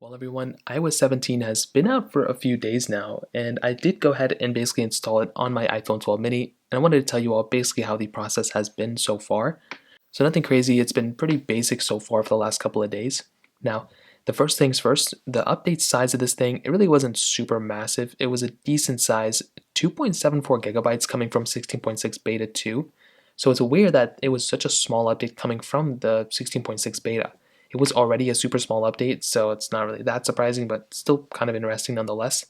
Well, everyone, iOS 17 has been out for a few days now, and I did go ahead and basically install it on my iPhone 12 mini, and I wanted to tell you all basically how the process has been so far. So nothing crazy, it's been pretty basic so far for the last couple of days. Now, the first things first, the update size of this thing, it really wasn't super massive. It was a decent size, 2.74 gigabytes coming from 16.6 beta 2. So it's weird that it was such a small update coming from the 16.6 beta. It was already a super small update, so it's not really that surprising, but still kind of interesting nonetheless.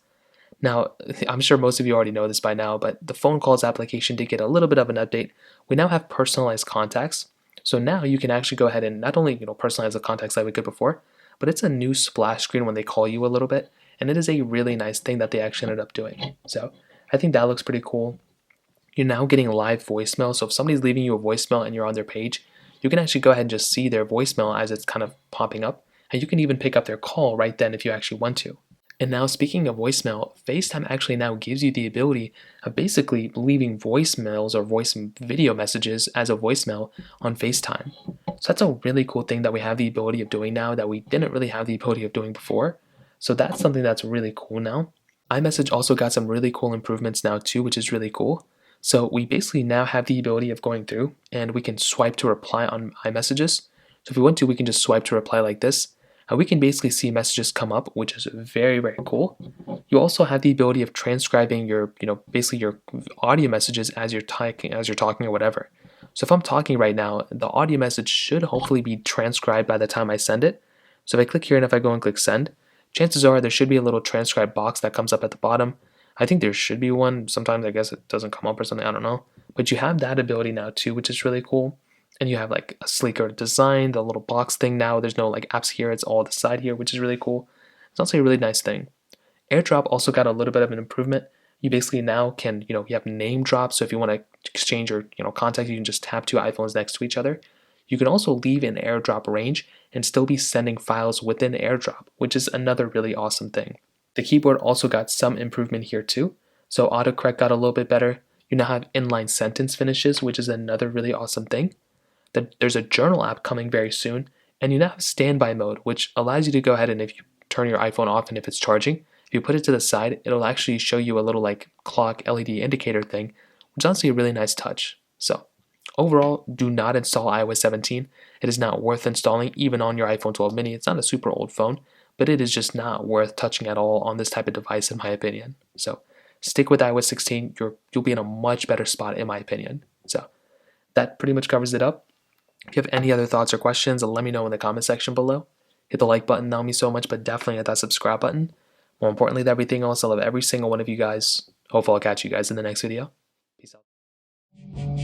Now, I'm sure most of you already know this by now, but the phone calls application did get a little bit of an update. We now have personalized contacts. So now you can actually go ahead and not only personalize the contacts like we could before, but it's a new splash screen when they call you a little bit, and it is a really nice thing that they actually ended up doing. So I think that looks pretty cool. You're now getting live voicemail. So if somebody's leaving you a voicemail and you're on their page, you can actually go ahead and just see their voicemail as it's kind of popping up. And you can even pick up their call right then if you actually want to. And now, speaking of voicemail, FaceTime actually now gives you the ability of basically leaving voicemails or voice video messages as a voicemail on FaceTime. So that's a really cool thing that we have the ability of doing now that we didn't really have the ability of doing before. So that's something that's really cool now. iMessage also got some really cool improvements now too, which is really cool. So we basically now have the ability of going through and we can swipe to reply on iMessages. So if we want to, we can just swipe to reply like this. And we can basically see messages come up, which is very, very cool. You also have the ability of transcribing your, basically your audio messages as you're talking or whatever. So if I'm talking right now, the audio message should hopefully be transcribed by the time I send it. So if I click here and if I go and click send, chances are there should be a little transcribe box that comes up at the bottom. I think there should be one. Sometimes I guess it doesn't come up or something, I don't know. But you have that ability now too, which is really cool. And you have like a sleeker design, the little box thing now. There's no like apps here, it's all the side here, which is really cool. It's also a really nice thing. AirDrop also got a little bit of an improvement. You basically now can, you have name drops. So if you want to exchange your, contact, you can just tap two iPhones next to each other. You can also leave an AirDrop range and still be sending files within AirDrop, which is another really awesome thing. The keyboard also got some improvement here too. So autocorrect got a little bit better. You now have inline sentence finishes, which is another really awesome thing. There's a journal app coming very soon, and you now have standby mode, which allows you to go ahead and if you turn your iPhone off and if it's charging, if you put it to the side, it'll actually show you a little like clock LED indicator thing, which is honestly a really nice touch. So overall, do not install iOS 17. It is not worth installing even on your iPhone 12 mini. It's not a super old phone, but it is just not worth touching at all on this type of device in my opinion. So stick with iOS 16. You'll be in a much better spot in my opinion. So that pretty much covers it up. If you have any other thoughts or questions, let me know in the comment section below. Hit the like button, that would mean so much, but definitely hit that subscribe button. More importantly than everything else, I love every single one of you guys. Hopefully I'll catch you guys in the next video. Peace out.